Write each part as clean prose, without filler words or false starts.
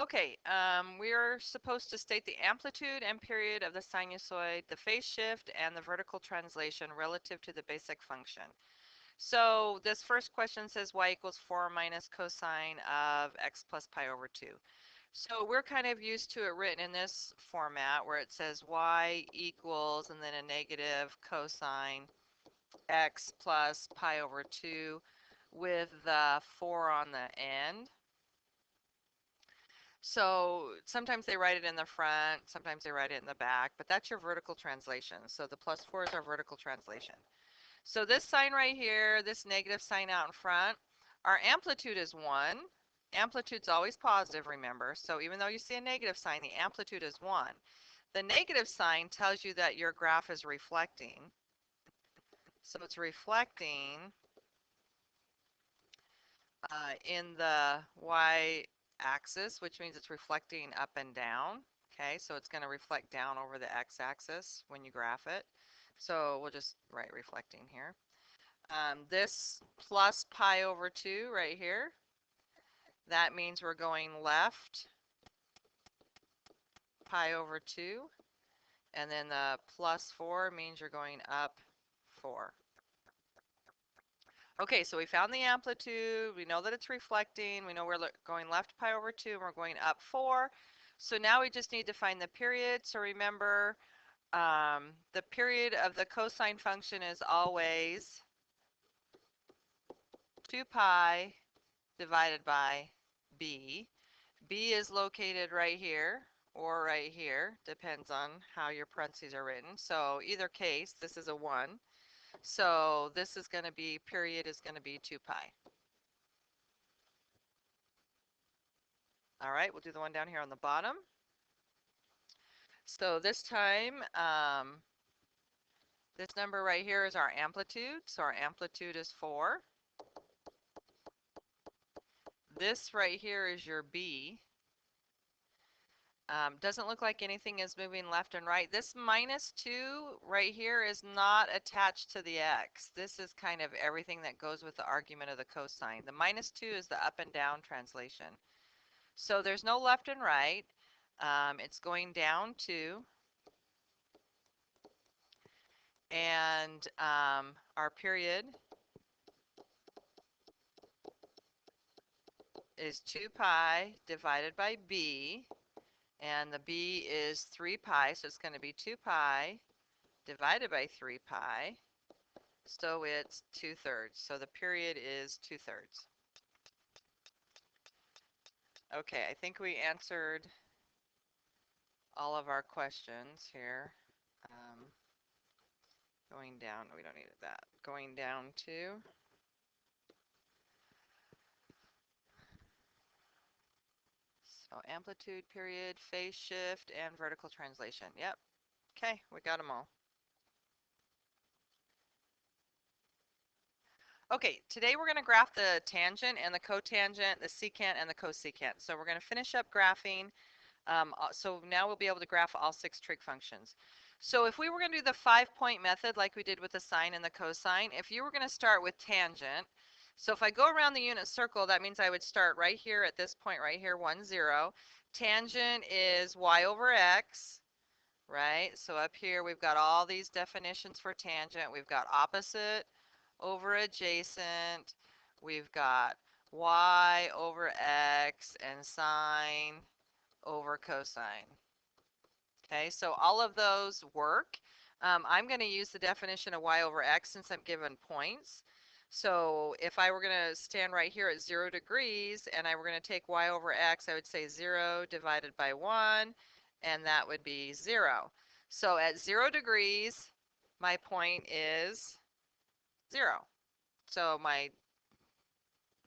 Okay, we are supposed to state the amplitude and period of the sinusoid, the phase shift, and the vertical translation relative to the basic function. So this first question says y equals 4 minus cosine of x plus pi over 2. So we're kind of used to it written in this format where it says y equals and then a negative cosine x plus pi over 2 with the 4 on the end. So sometimes they write it in the front, sometimes they write it in the back, but that's your vertical translation. So the plus 4 is our vertical translation. So this sign right here, this negative sign out in front, our amplitude is 1. Amplitude's always positive, remember. So even though you see a negative sign, the amplitude is 1. The negative sign tells you that your graph is reflecting. So it's reflecting in the y-axis, which means it's reflecting up and down. Okay, so it's going to reflect down over the x-axis when you graph it. So we'll just write reflecting here. This plus pi over 2 right here, that means we're going left pi over 2. And then the plus 4 means you're going up 4. Okay, so we found the amplitude. We know that it's reflecting. We know we're going left pi over 2 and we're going up 4. So now we just need to find the period. So remember, the period of the cosine function is always 2 pi divided by b. B is located right here or right here, depends on how your parentheses are written. So either case, this is a 1. So this is going to be, period is going to be 2 pi. All right, we'll do the one down here on the bottom. So this time, this number right here is our amplitude. So our amplitude is 4. This right here is your B. Doesn't look like anything is moving left and right. This minus 2 right here is not attached to the x. This is kind of everything that goes with the argument of the cosine. The minus 2 is the up and down translation. So there's no left and right. It's going down 2. And our period is 2 pi divided by b. And the b is 3 pi, so it's going to be 2 pi divided by 3 pi. So it's 2/3. So the period is 2/3. Okay, I think we answered all of our questions here. Going down, we don't need that. Going down to so amplitude, period, phase shift, and vertical translation. Yep. Okay, we got them all. Okay, today we're going to graph the tangent and the cotangent, the secant and the cosecant. So we're going to finish up graphing. So now we'll be able to graph all 6 trig functions. So if we were going to do the 5-point method like we did with the sine and the cosine, if you were going to start with tangent, so if I go around the unit circle, that means I would start right here at this point right here, 1, 0. Tangent is y over x, right? So up here we've got all these definitions for tangent. We've got opposite over adjacent. We've got y over x and sine over cosine. Okay, so all of those work. I'm going to use the definition of y over x since I'm given points. So if I were going to stand right here at 0 degrees and I were going to take y over x, I would say 0 divided by 1, and that would be 0. So at 0 degrees, my point is 0. So my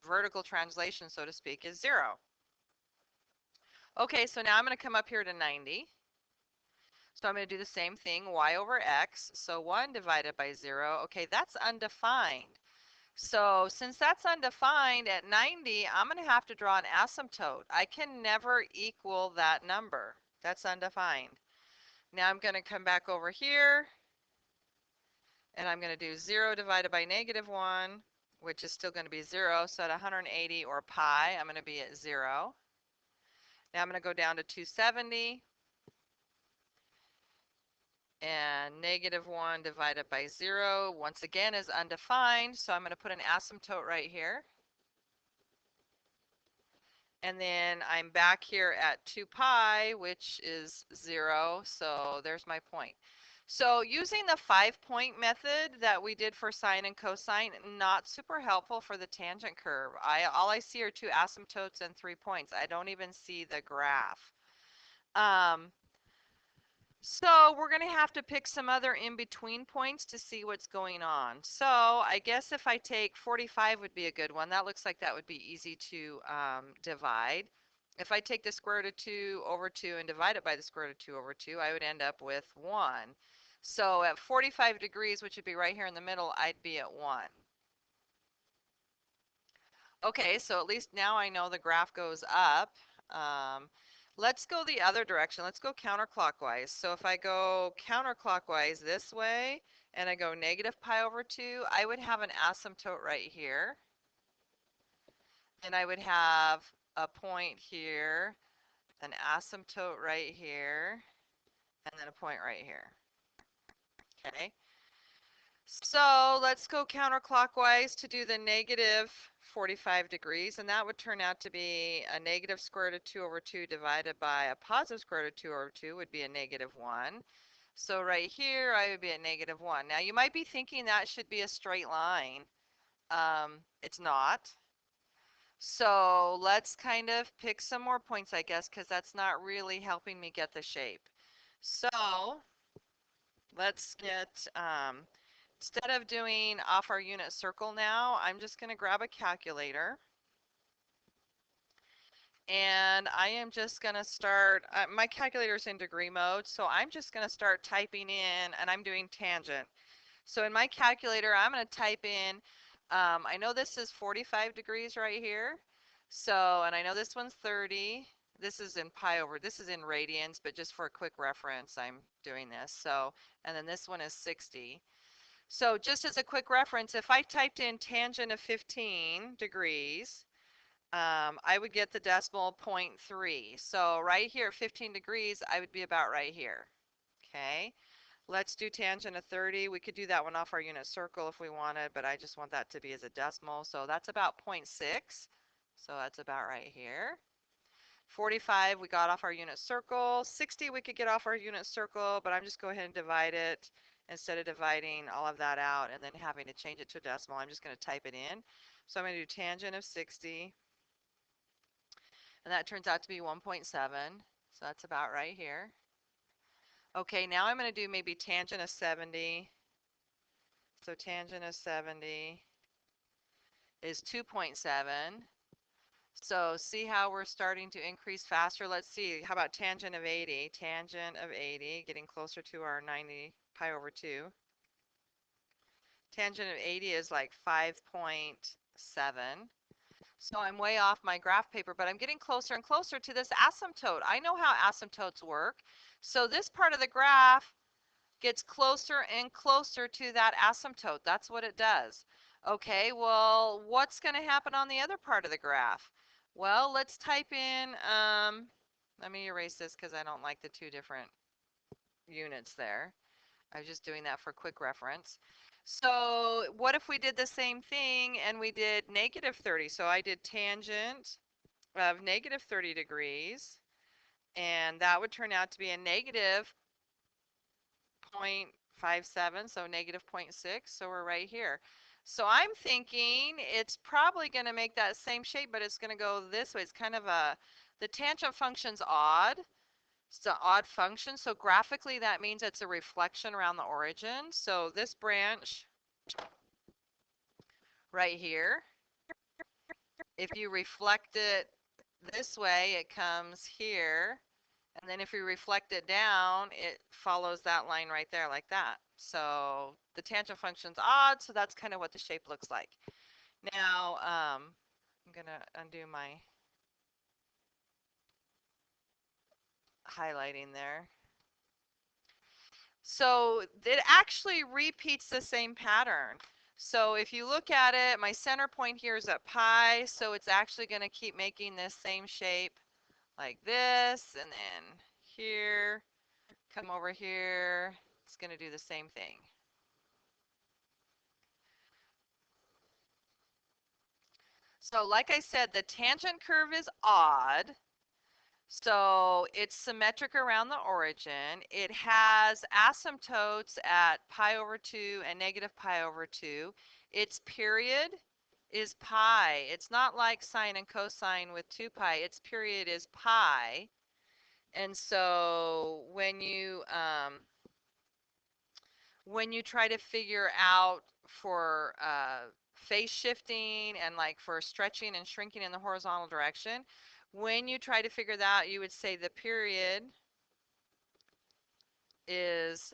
vertical translation, so to speak, is 0. Okay, so now I'm going to come up here to 90. So I'm going to do the same thing, y over x. So 1 divided by 0. Okay, that's undefined. So since that's undefined at 90, I'm going to have to draw an asymptote. I can never equal that number. That's undefined. Now I'm going to come back over here, and I'm going to do 0 divided by -1, which is still going to be 0. So at 180 or pi, I'm going to be at 0. Now I'm going to go down to 270, and -1 divided by 0, once again, is undefined, so I'm going to put an asymptote right here. And then I'm back here at 2 pi, which is 0, so there's my point. So using the 5-point method that we did for sine and cosine, not super helpful for the tangent curve. All I see are 2 asymptotes and 3 points. I don't even see the graph. So we're going to have to pick some other in-between points to see what's going on. So I guess if I take 45 would be a good one. That looks like that would be easy to divide. If I take the square root of 2 over 2 and divide it by the square root of 2 over 2, I would end up with 1. So at 45 degrees, which would be right here in the middle, I'd be at 1. Okay, so at least now I know the graph goes up. Let's go the other direction. Let's go counterclockwise. So if I go counterclockwise this way and I go negative pi over 2, I would have an asymptote right here. And I would have a point here, an asymptote right here, and then a point right here. Okay. So let's go counterclockwise to do the negative 45 degrees, and that would turn out to be a negative square root of 2 over 2 divided by a positive square root of 2 over 2 would be a -1. So right here, I would be at -1. Now, you might be thinking that should be a straight line. It's not. So let's kind of pick some more points, I guess, because that's not really helping me get the shape. So let's get, instead of doing off our unit circle now, I'm just going to grab a calculator. And I am just going to start, my calculator's in degree mode, so I'm just going to start typing in, and I'm doing tangent. So in my calculator, I'm going to type in, I know this is 45 degrees right here. So, and I know this one's 30. This is in pi over, this is in radians, but just for a quick reference, I'm doing this. So, and then this one is 60. So just as a quick reference, if I typed in tangent of 15 degrees, I would get the decimal 0.3. So right here at 15 degrees, I would be about right here. Okay, let's do tangent of 30. We could do that one off our unit circle if we wanted, but I just want that to be as a decimal. So that's about 0.6. So that's about right here. 45 we got off our unit circle. 60 we could get off our unit circle, but I'm just go ahead and divide it. Instead of dividing all of that out and then having to change it to a decimal, I'm just going to type it in. So I'm going to do tangent of 60. And that turns out to be 1.7. So that's about right here. Okay, now I'm going to do maybe tangent of 70. So tangent of 70 is 2.7. So see how we're starting to increase faster? Let's see. How about tangent of 80? Tangent of 80, getting closer to our 90 pi over 2. Tangent of 80 is like 5.7. So I'm way off my graph paper, but I'm getting closer and closer to this asymptote. I know how asymptotes work. So this part of the graph gets closer and closer to that asymptote. That's what it does. Okay, well, what's going to happen on the other part of the graph? Well, let's type in, let me erase this because I don't like the two different units there. I was just doing that for quick reference. So what if we did the same thing and we did -30? So I did tangent of -30 degrees, and that would turn out to be a negative 0.57, so negative 0.6, so we're right here. So I'm thinking it's probably going to make that same shape, but it's going to go this way. It's kind of the tangent function's odd. It's an odd function, so graphically that means it's a reflection around the origin. So this branch right here, if you reflect it this way, it comes here. And then if we reflect it down, it follows that line right there like that. So the tangent function's odd, so that's kind of what the shape looks like. Now, I'm going to undo my highlighting there. So it actually repeats the same pattern. So if you look at it, my center point here is at pi, so it's actually going to keep making this same shape like this, and then here, come over here. It's going to do the same thing. So like I said, the tangent curve is odd. So it's symmetric around the origin. It has asymptotes at pi over 2 and negative pi over 2. Its period is pi. It's not like sine and cosine with 2 pi. Its period is pi. And so when you try to figure out for phase shifting and like for stretching and shrinking in the horizontal direction, when you try to figure that out, you would say the period is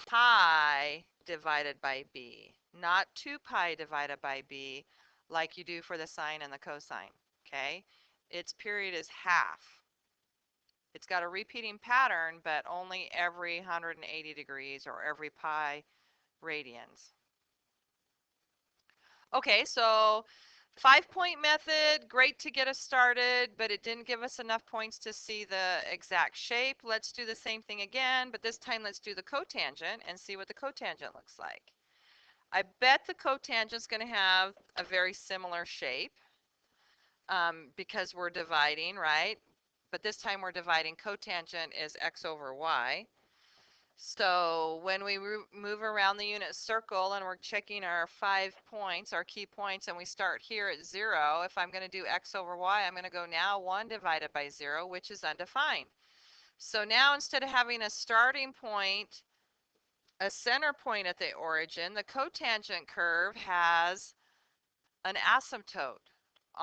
pi divided by b, not 2 pi divided by b like you do for the sine and the cosine, okay? Its period is half. It's got a repeating pattern, but only every 180 degrees or every pi radians. Okay, so 5-point method, great to get us started, but it didn't give us enough points to see the exact shape. Let's do the same thing again, but this time let's do the cotangent and see what the cotangent looks like. I bet the cotangent is going to have a very similar shape because we're dividing, right? But this time we're dividing cotangent is x over y. So when we move around the unit circle and we're checking our 5 points, our key points, and we start here at 0, if I'm going to do x over y, I'm going to go now 1 divided by 0, which is undefined. So now instead of having a starting point, a center point at the origin, the cotangent curve has an asymptote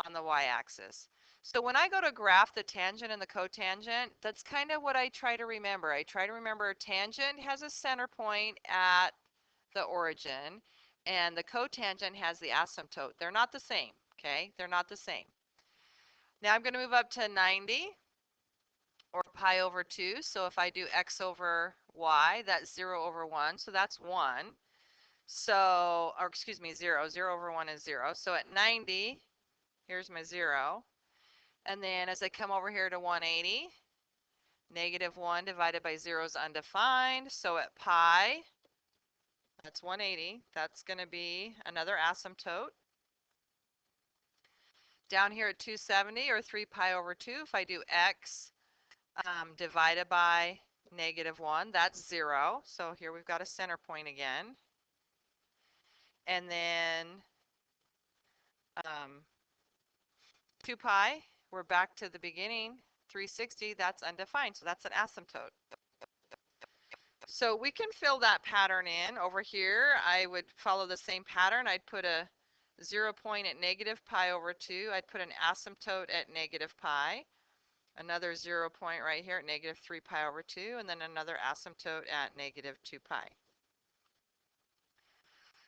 on the y-axis. So when I go to graph the tangent and the cotangent, that's kind of what I try to remember. I try to remember a tangent has a center point at the origin, and the cotangent has the asymptote. They're not the same, okay? They're not the same. Now I'm going to move up to 90, or pi over 2. So if I do x over y, that's 0 over 1, so that's 1. So, or excuse me, 0. 0 over 1 is 0. So at 90, here's my 0. And then as I come over here to 180, negative 1 divided by 0 is undefined. So at pi, that's 180. That's going to be another asymptote. Down here at 270, or 3 pi over 2, if I do x divided by negative 1, that's 0. So here we've got a center point again. And then 2 pi, we're back to the beginning. 360, that's undefined, so that's an asymptote. So we can fill that pattern in over here. I would follow the same pattern. I'd put a 0 point at negative pi over 2. I'd put an asymptote at negative pi. Another 0 point right here at negative 3 pi over 2. And then another asymptote at negative 2 pi.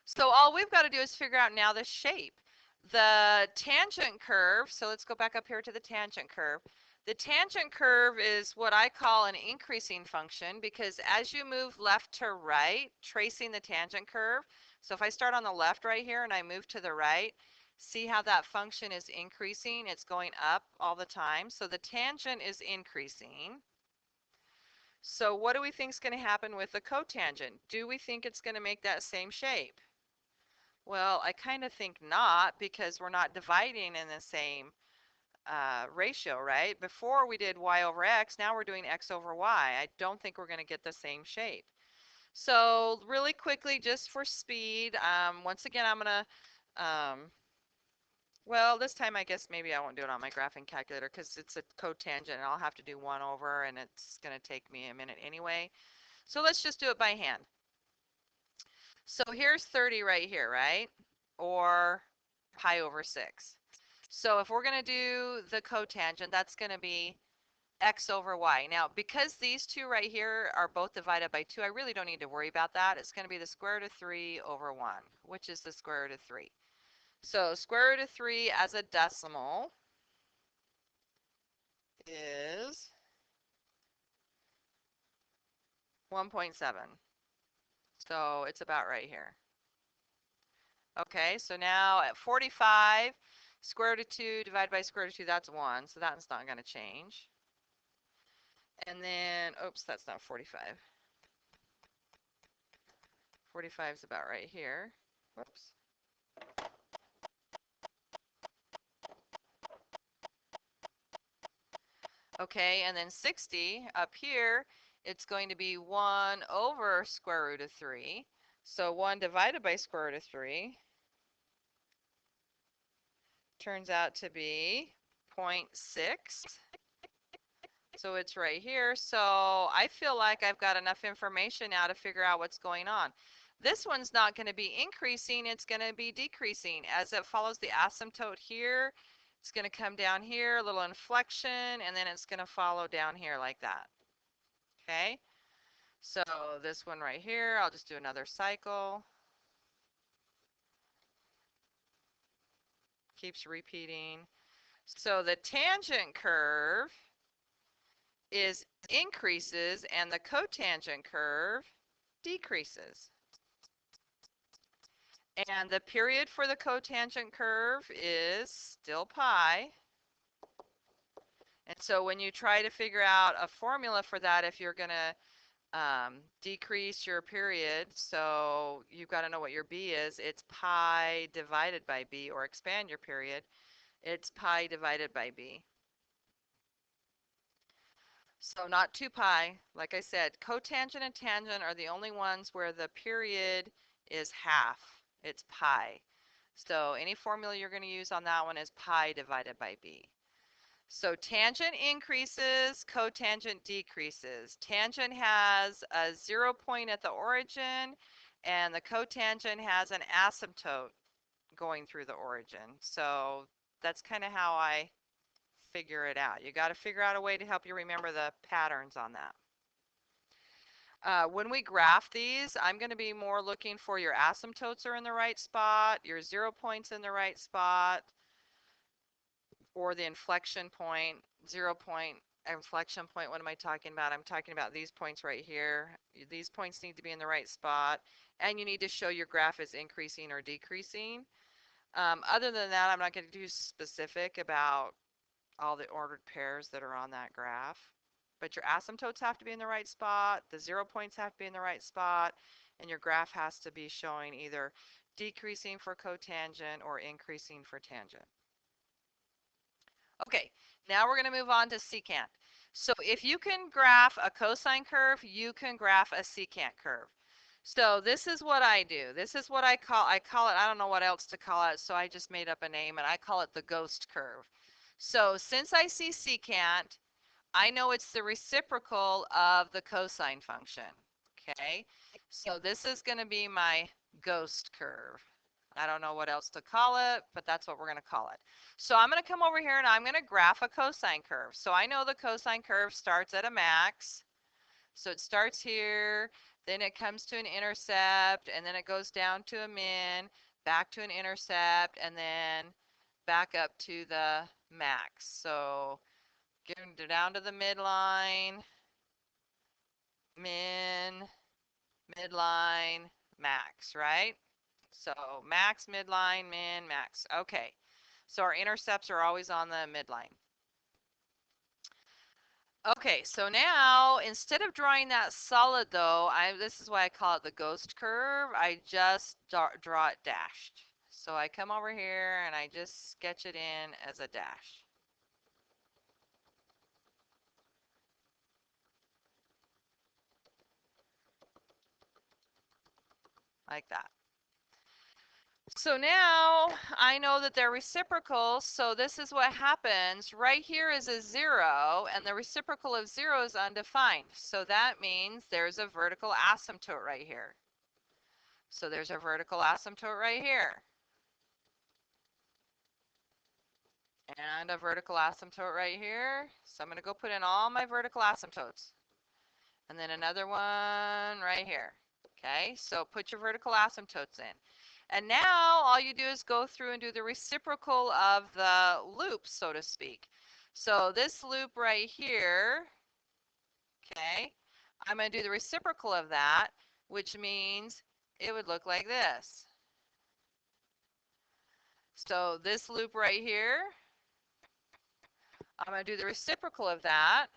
So all we've got to do is figure out now the shape. The tangent curve, so let's go back up here to the tangent curve. The tangent curve is what I call an increasing function because as you move left to right, tracing the tangent curve, so if I start on the left right here and I move to the right, see how that function is increasing? It's going up all the time. So the tangent is increasing. So what do we think is going to happen with the cotangent? Do we think it's going to make that same shape? Well, I kind of think not because we're not dividing in the same ratio, right? Before we did y over x, now we're doing x over y. I don't think we're going to get the same shape. So really quickly, just for speed, once again, I'm going to, well, this time I guess maybe I won't do it on my graphing calculator because it's a cotangent and I'll have to do 1 over and it's going to take me a minute anyway. So let's just do it by hand. So here's 30 right here, right? Or pi over 6. So if we're going to do the cotangent, that's going to be x over y. Now, because these two right here are both divided by 2, I really don't need to worry about that. It's going to be the square root of 3 over 1, which is the square root of 3. So square root of 3 as a decimal is 1.7. So it's about right here. Okay, so now at 45, square root of 2 divided by square root of 2, that's 1. So that's not going to change. And then, oops, that's not 45. 45 is about right here. Whoops. Okay, and then 60 up here, it's going to be 1 over square root of 3. So 1 divided by square root of 3 turns out to be 0.6. So it's right here. So I feel like I've got enough information now to figure out what's going on. This one's not going to be increasing, it's going to be decreasing. As it follows the asymptote here, it's going to come down here, a little inflection, and then it's going to follow down here like that. Okay? So this one right here, I'll just do another cycle. Keeps repeating. So the tangent curve is increases and the cotangent curve decreases. And the period for the cotangent curve is still pi. And so when you try to figure out a formula for that, if you're going to decrease your period, so you've got to know what your b is. It's pi divided by b, or expand your period. It's pi divided by b. So not 2 pi. Like I said, cotangent and tangent are the only ones where the period is half. It's pi. So any formula you're going to use on that one is pi divided by b. So tangent increases, cotangent decreases. Tangent has a 0 point at the origin, and the cotangent has an asymptote going through the origin. So that's kind of how I figure it out. You got to figure out a way to help you remember the patterns on that. When we graph these, I'm going to be more looking for your asymptotes are in the right spot, your 0 points in the right spot, or the inflection point, 0 point, inflection point. What am I talking about? I'm talking about these points right here. These points need to be in the right spot, and you need to show your graph is increasing or decreasing. Other than that, I'm not going to do specific about all the ordered pairs that are on that graph. But your asymptotes have to be in the right spot, the 0 points have to be in the right spot, and your graph has to be showing either decreasing for cotangent or increasing for tangent. Okay, now we're going to move on to secant. So if you can graph a cosine curve, you can graph a secant curve. So this is what I do. This is what I call it, I don't know what else to call it, so I just made up a name, and I call it the ghost curve. So since I see secant, I know it's the reciprocal of the cosine function. Okay, so this is going to be my ghost curve. I don't know what else to call it, but that's what we're going to call it. So I'm going to come over here and I'm going to graph a cosine curve. So I know the cosine curve starts at a max. So it starts here, then it comes to an intercept, and then it goes down to a min, back to an intercept, and then back up to the max. So getting down to the midline, min, midline, max, right? So max, midline, min, max. Okay. So our intercepts are always on the midline. Okay, so now instead of drawing that solid though, this is why I call it the ghost curve, I just draw it dashed. So I come over here and I just sketch it in as a dash. Like that. So now I know that they're reciprocal, so this is what happens. Right here is a 0, and the reciprocal of 0 is undefined. So that means there's a vertical asymptote right here. So there's a vertical asymptote right here. And a vertical asymptote right here. So I'm going to go put in all my vertical asymptotes. And then another one right here. Okay, so put your vertical asymptotes in. And now all you do is go through and do the reciprocal of the loop, so to speak. So this loop right here, okay, I'm going to do the reciprocal of that, which means it would look like this. So this loop right here, I'm going to do the reciprocal of that.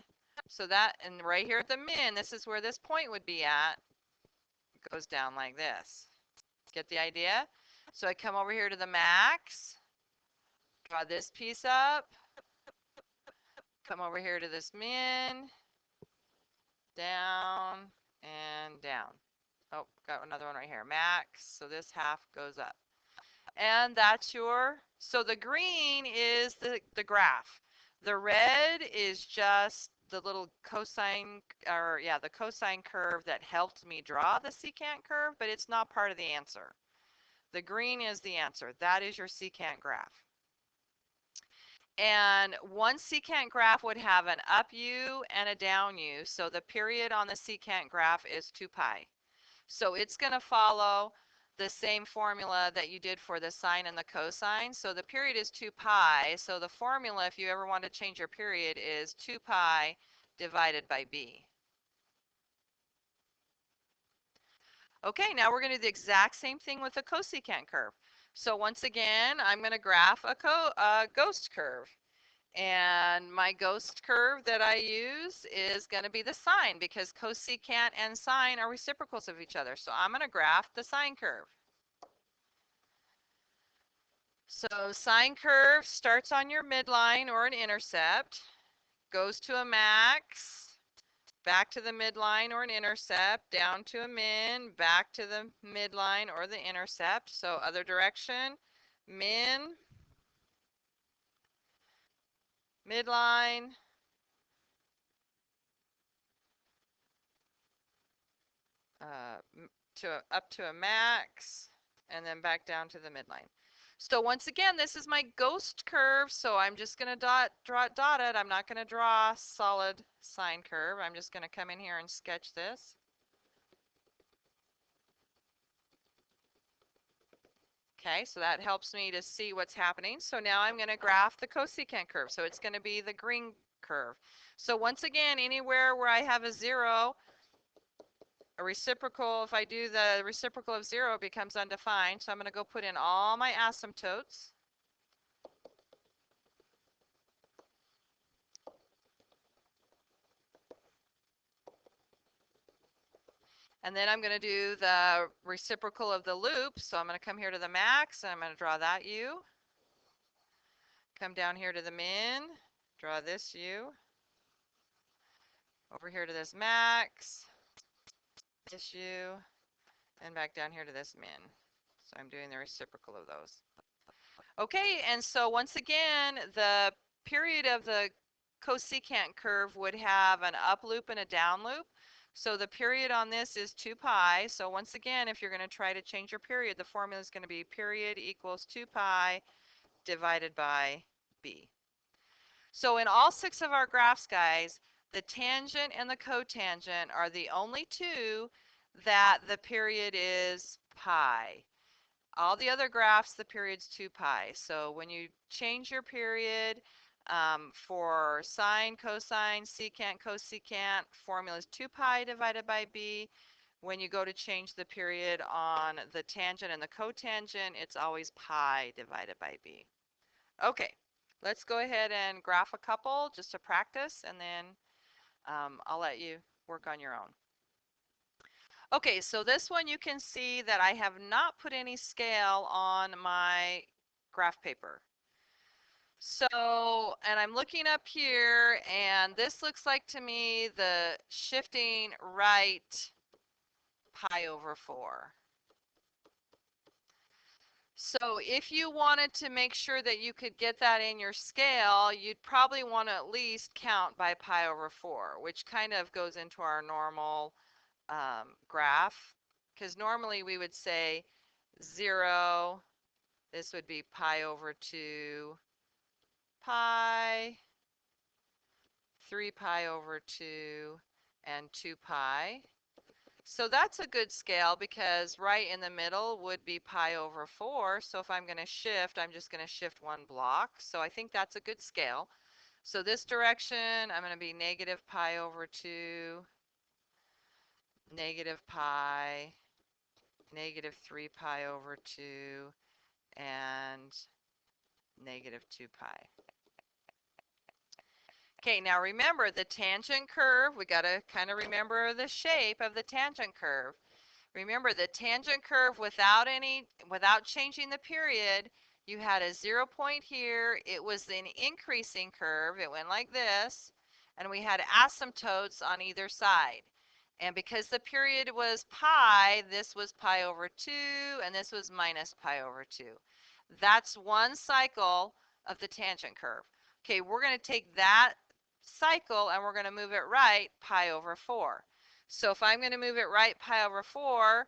So that, and right here at the min, this is where this point would be at. It goes down like this. Get the idea? So I come over here to the max, draw this piece up, come over here to this min, down, and down. Oh, got another one right here, max. So this half goes up. And that's your, so the green is the graph. The red is just the little cosine, or yeah, the cosine curve that helped me draw the secant curve, but it's not part of the answer. The green is the answer. That is your secant graph. And one secant graph would have an up U and a down U. So the period on the secant graph is 2 pi. So it's going to follow the same formula that you did for the sine and the cosine. So the period is 2 pi. So the formula, if you ever want to change your period, is 2 pi divided by b. Okay, now we're going to do the exact same thing with the cosecant curve. So once again, I'm going to graph a ghost curve. And my ghost curve that I use is going to be the sine, because cosecant and sine are reciprocals of each other. So I'm going to graph the sine curve. So sine curve starts on your midline or an intercept, goes to a max, back to the midline or an intercept, down to a min, back to the midline or the intercept. So other direction, min, midline, up to a max, and then back down to the midline. So once again, this is my ghost curve, so I'm just going to draw it dotted. I'm not going to draw solid sine curve. I'm just going to come in here and sketch this. Okay, so that helps me to see what's happening. So now I'm going to graph the cosecant curve. So it's going to be the green curve. So once again, anywhere where I have a 0, a reciprocal, if I do the reciprocal of 0, it becomes undefined. So I'm going to go put in all my asymptotes. And then I'm going to do the reciprocal of the loop. So I'm going to come here to the max, and I'm going to draw that U. Come down here to the min, draw this U. Over here to this max, this U, and back down here to this min. So I'm doing the reciprocal of those. Okay, and so once again, the period of the cosecant curve would have an up loop and a down loop. So the period on this is 2 pi. So once again, if you're going to try to change your period, the formula is going to be period equals 2 pi divided by b. So in all 6 of our graphs, guys, the tangent and the cotangent are the only two that the period is pi. All the other graphs, the period's 2 pi. So when you change your period for sine, cosine, secant, cosecant, formula is 2 pi divided by b. When you go to change the period on the tangent and the cotangent, it's always pi divided by b. Okay, let's go ahead and graph a couple just to practice, and then I'll let you work on your own. Okay, so this one you can see that I have not put any scale on my graph paper. So, and I'm looking up here, and this looks like to me the shifting right pi over 4. So if you wanted to make sure that you could get that in your scale, you'd probably want to at least count by pi over 4, which kind of goes into our normal graph, because normally we would say 0, this would be pi over 2 pi, 3 pi over 2, and 2 pi. So that's a good scale, because right in the middle would be pi over 4. So if I'm going to shift, I'm just going to shift one block. So I think that's a good scale. So this direction, I'm going to be negative pi over 2, negative pi, negative 3 pi over 2, and negative 2 pi. Okay, now remember the tangent curve. We got to kind of remember the shape of the tangent curve. Remember the tangent curve without changing the period, you had a 0 point here. It was an increasing curve. It went like this, and we had asymptotes on either side. And because the period was pi, this was pi over 2, and this was minus pi over 2. That's one cycle of the tangent curve. Okay, we're going to take that cycle and we're going to move it right pi over 4. So if I'm going to move it right pi over 4,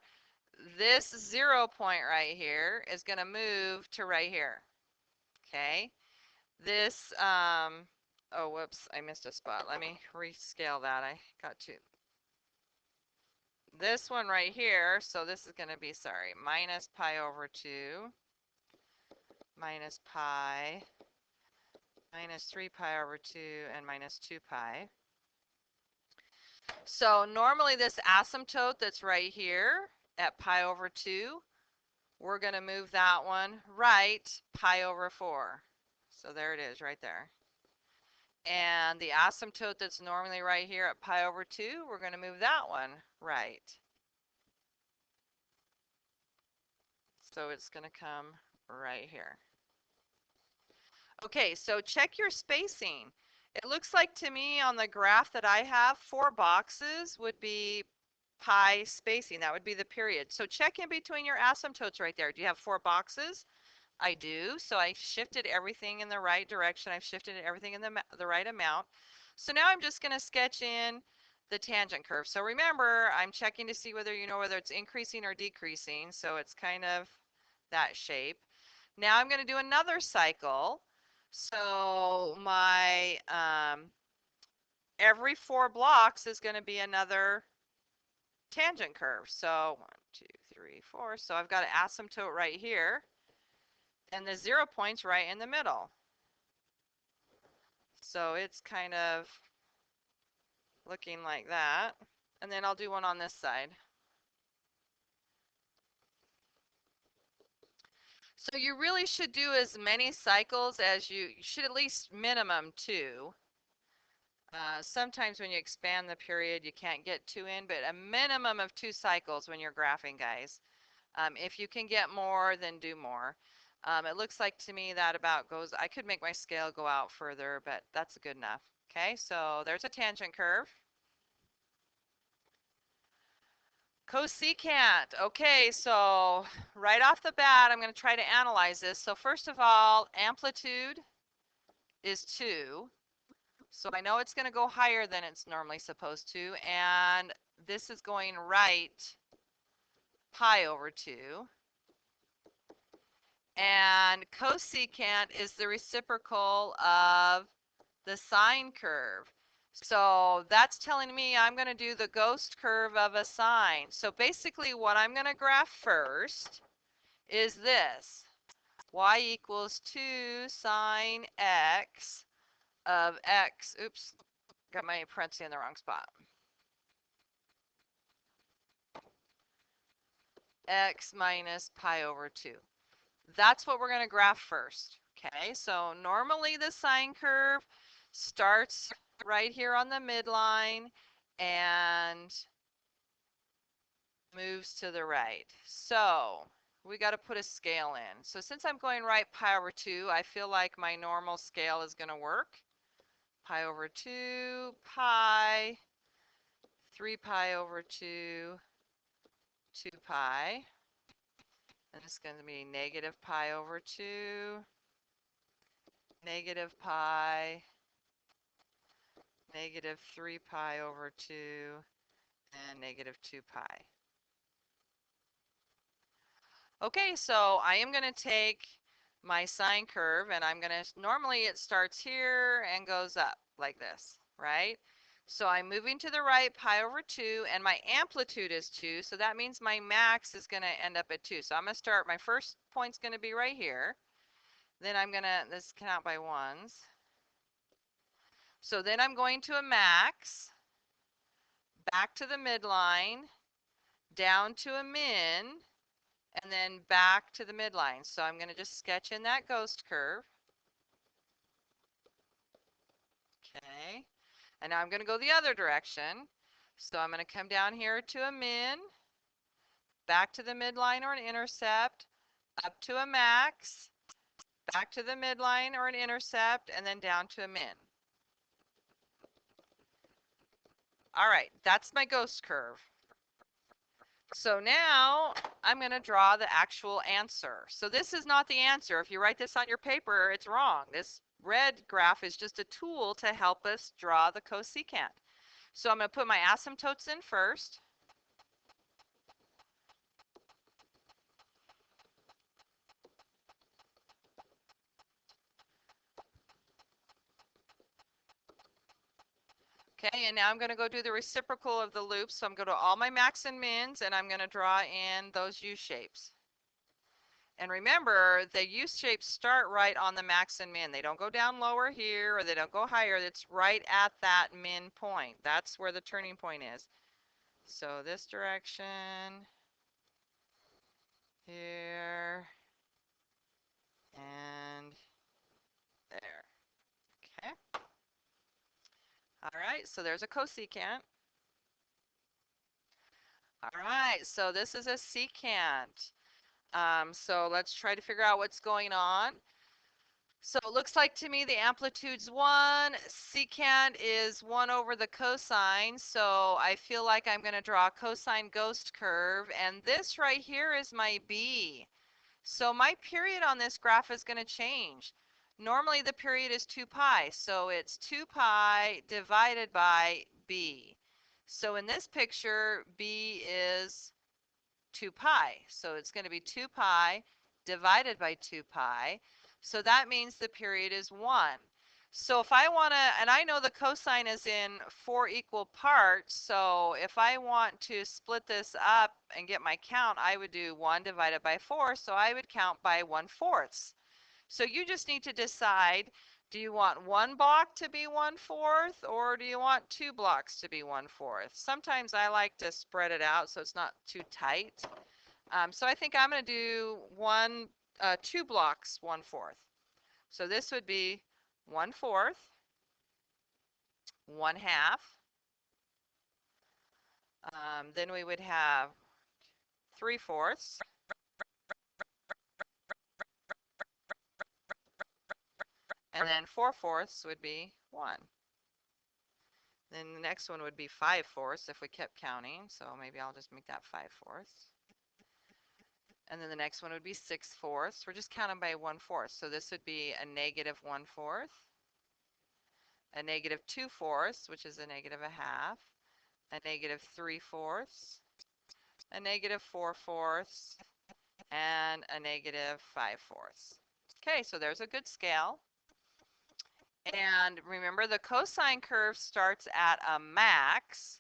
this 0 point right here is going to move to right here. Okay. This, oh, whoops, I missed a spot. Let me rescale that. I got to. This one right here, so this is going to be, sorry, minus pi over 2, minus pi, minus 3 pi over 2, and minus 2 pi. So normally this asymptote that's right here at pi over 2, we're going to move that one right pi over 4. So there it is right there. And the asymptote that's normally right here at pi over 2, we're going to move that one right. So it's going to come right here. Okay, so check your spacing. It looks like to me on the graph that I have, 4 boxes would be pi spacing. That would be the period. So check in between your asymptotes right there. Do you have 4 boxes? I do. So I shifted everything in the right direction. I've shifted everything in the right amount. So now I'm just going to sketch in the tangent curve. So remember, I'm checking to see whether you know whether it's increasing or decreasing. So it's kind of that shape. Now I'm going to do another cycle. So my every 4 blocks is going to be another tangent curve. So 1, 2, 3, 4. So I've got an asymptote right here, and the 0 point's right in the middle. So it's kind of looking like that. And then I'll do one on this side. So you really should do as many cycles as you should, at least minimum 2. Sometimes when you expand the period, you can't get 2 in, but a minimum of 2 cycles when you're graphing, guys. If you can get more, then do more. It looks like to me that about goes, I could make my scale go out further, but that's good enough. Okay, so there's a tangent curve. Cosecant. Okay, so right off the bat, I'm going to try to analyze this. So first of all, amplitude is 2. So I know it's going to go higher than it's normally supposed to. And this is going right pi over 2. And cosecant is the reciprocal of the sine curve. So that's telling me I'm going to do the ghost curve of a sine. So basically what I'm going to graph first is this. Y equals 2 sine x of x. Oops, got my parenthesis in the wrong spot. X minus pi over 2. That's what we're going to graph first. Okay, so normally the sine curve starts right here on the midline and moves to the right. So we got to put a scale in. So since I'm going right pi over 2, I feel like my normal scale is going to work. Pi over 2, pi, 3 pi over 2, 2 pi. And it's going to be negative pi over 2, negative pi, negative 3 pi over 2, and negative 2 pi. Okay, so I am going to take my sine curve and I'm going to, normally it starts here and goes up like this, right? So I'm moving to the right pi over 2 and my amplitude is 2, so that means my max is going to end up at 2. So I'm going to start, my first point's going to be right here. Then I'm going to, this count by ones. So then I'm going to a max, back to the midline, down to a min, and then back to the midline. So I'm going to just sketch in that ghost curve. Okay, And now I'm going to go the other direction. So I'm going to come down here to a min, back to the midline or an intercept, up to a max, back to the midline or an intercept, and then down to a min. All right, that's my ghost curve. So now I'm going to draw the actual answer. So this is not the answer. If you write this on your paper, it's wrong. This red graph is just a tool to help us draw the cosecant. So I'm going to put my asymptotes in first. Okay, and now I'm going to go do the reciprocal of the loop. So I'm going to go to all my max and mins, and I'm going to draw in those U-shapes. And remember, the U-shapes start right on the max and min. They don't go down lower here, or they don't go higher. It's right at that min point. That's where the turning point is. So this direction, here, and there. Okay. All right, so there's a cosecant. All right, so this is a secant. So let's try to figure out what's going on. So it looks like to me the amplitude's 1, secant is 1 over the cosine, so I feel like I'm going to draw a cosine ghost curve, and this right here is my b. So my period on this graph is going to change. Normally the period is 2 pi, so it's 2 pi divided by b. So in this picture, b is 2 pi. So it's going to be 2 pi divided by 2 pi. So that means the period is 1. So if I want to, and I know the cosine is in 4 equal parts, so if I want to split this up and get my count, I would do 1 divided by 4, so I would count by 1/4. So you just need to decide, do you want one block to be 1/4, or do you want 2 blocks to be 1/4? Sometimes I like to spread it out so it's not too tight. So I think I'm going to do 2 blocks 1/4. So this would be 1/4, 1/2. Then we would have 3/4, and then 4/4 would be 1. Then the next one would be 5/4 if we kept counting. So maybe I'll just make that 5/4. And then the next one would be 6/4. We're just counting by 1/4. So this would be a negative 1/4, a negative 2/4, which is a negative 1/2, a negative 3/4, a negative 4/4, and a negative 5/4. Okay, so there's a good scale. And remember, the cosine curve starts at a max,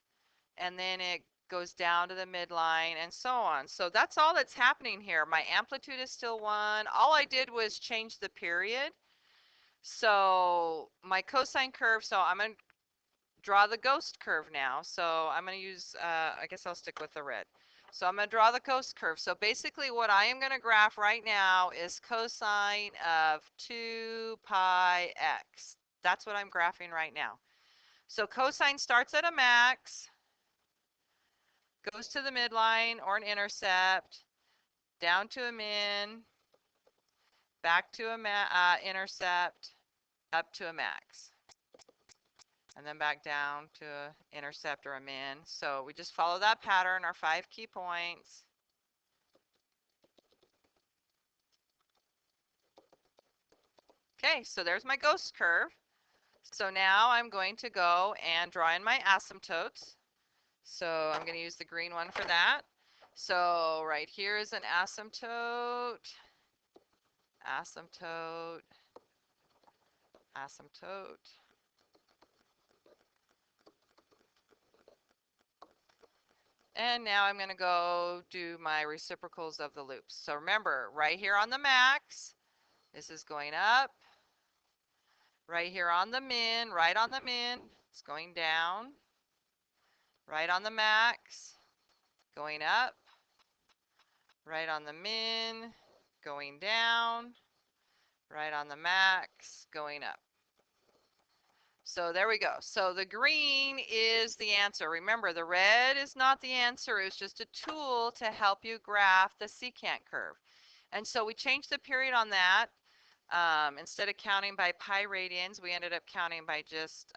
and then it goes down to the midline and so on. So that's all that's happening here. My amplitude is still 1. All I did was change the period. So my cosine curve, so I'm going to draw the ghost curve now. So I'm going to use, I guess I'll stick with the red. So I'm going to draw the ghost curve. So basically what I am going to graph right now is cosine of 2 pi x. That's what I'm graphing right now. So cosine starts at a max, goes to the midline or an intercept, down to a min, back to a intercept, up to a max, and then back down to an intercept or a min. So we just follow that pattern, our 5 key points. Okay, so there's my ghost curve. So now I'm going to go and draw in my asymptotes. So I'm going to use the green one for that. So right here is an asymptote, asymptote, asymptote. And now I'm going to go do my reciprocals of the loops. So remember, right here on the max, this is going up. Right here on the min, right on the min, it's going down. Right on the max, going up. Right on the min, going down. Right on the max, going up. So there we go. So the green is the answer. Remember, the red is not the answer. It's just a tool to help you graph the secant curve. And so we changed the period on that. Instead of counting by pi radians, we ended up counting by just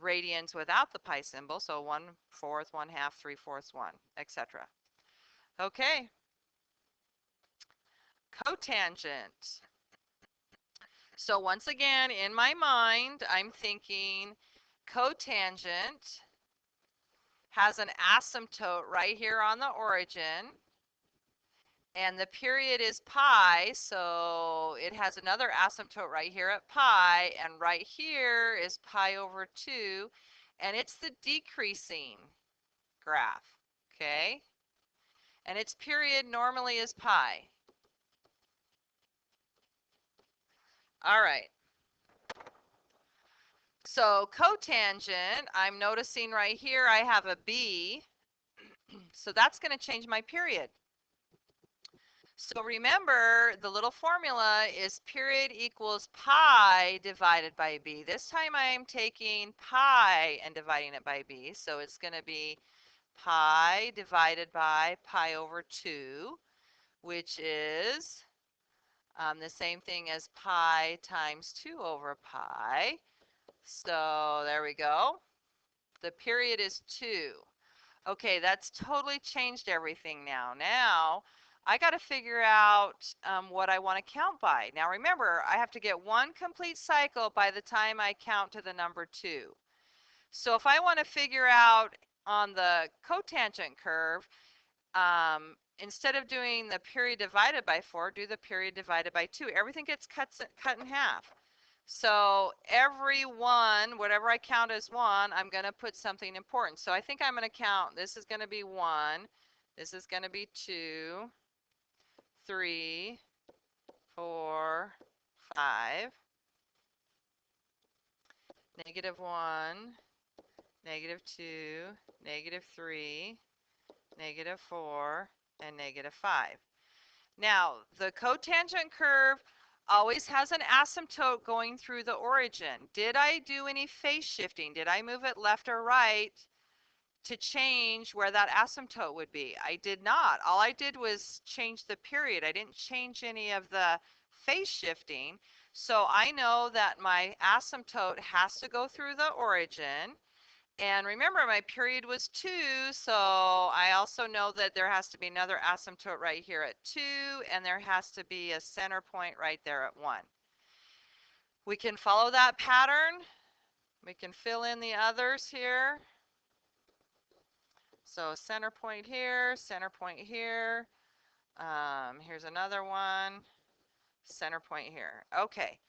radians without the pi symbol. So 1/4, 1/2, 3/4, 1, etc. Okay, cotangent. So once again, in my mind, I'm thinking cotangent has an asymptote right here on the origin, and the period is pi, so it has another asymptote right here at pi, and right here is pi over 2, and it's the decreasing graph, okay? And its period normally is pi. All right. So cotangent, I'm noticing right here I have a b, so that's going to change my period. So remember, the little formula is period equals pi divided by b. This time I'm taking pi and dividing it by b, so it's going to be pi divided by pi over 2, which is the same thing as pi times 2 over pi. So there we go. The period is 2. Okay, that's totally changed everything now. Now, I got to figure out what I want to count by. Now, remember, I have to get one complete cycle by the time I count to the number 2. So if I want to figure out on the cotangent curve, instead of doing the period divided by 4, do the period divided by 2. Everything gets cut in half. So every one, whatever I count as 1, I'm going to put something important. So I think I'm going to count, this is going to be 1, this is going to be 2, 3, 4, 5, -1, -2, -3, -4, and -5. Now, the cotangent curve always has an asymptote going through the origin. Did I do any phase shifting? Did I move it left or right to change where that asymptote would be? I did not. All I did was change the period. I didn't change any of the phase shifting. So I know that my asymptote has to go through the origin. And remember, my period was 2, so I also know that there has to be another asymptote right here at 2, and there has to be a center point right there at 1. We can follow that pattern. We can fill in the others here. So center point here, center point here. Here's another one, center point here. Okay.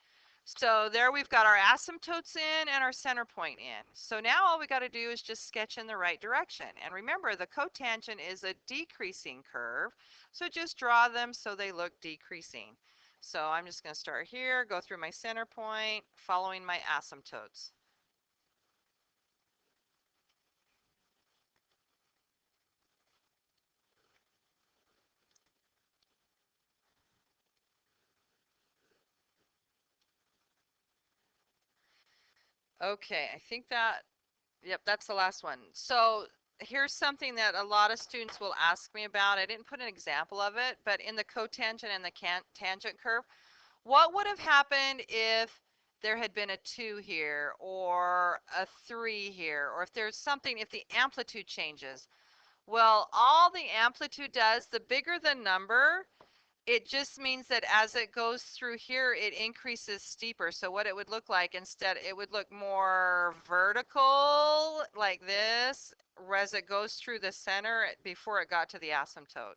So there we've got our asymptotes in and our center point in. So now all we got to do is just sketch in the right direction. And remember, the cotangent is a decreasing curve, so just draw them so they look decreasing. So I'm just going to start here, go through my center point, following my asymptotes. Okay, I think that, yep, that's the last one. So here's something that a lot of students will ask me about. I didn't put an example of it, but in the cotangent and the tangent curve, what would have happened if there had been a 2 here or a 3 here, or if there's something, if the amplitude changes? Well, all the amplitude does, the bigger the number, it just means that as it goes through here, it increases steeper. So what it would look like instead, it would look more vertical like this as it goes through the center before it got to the asymptote.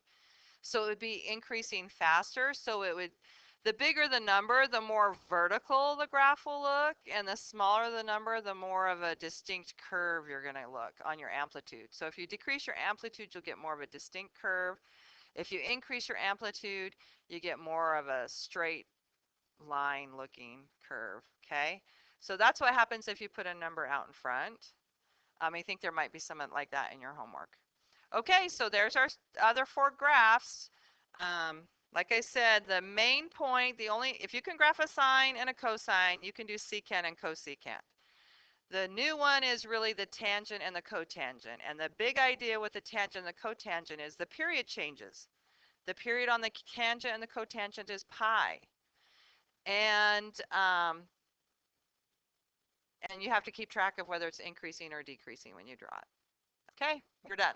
So it would be increasing faster. So it would, the bigger the number, the more vertical the graph will look, and the smaller the number, the more of a distinct curve you're going to look on your amplitude. So if you decrease your amplitude, you'll get more of a distinct curve. If you increase your amplitude, you get more of a straight line looking curve, okay? So that's what happens if you put a number out in front. I think there might be something like that in your homework. Okay, so there's our other 4 graphs. Like I said, the main point, if you can graph a sine and a cosine, you can do secant and cosecant. The new one is really the tangent and the cotangent. And the big idea with the tangent and the cotangent is the period changes. The period on the tangent and the cotangent is pi. And you have to keep track of whether it's increasing or decreasing when you draw it. Okay, you're done.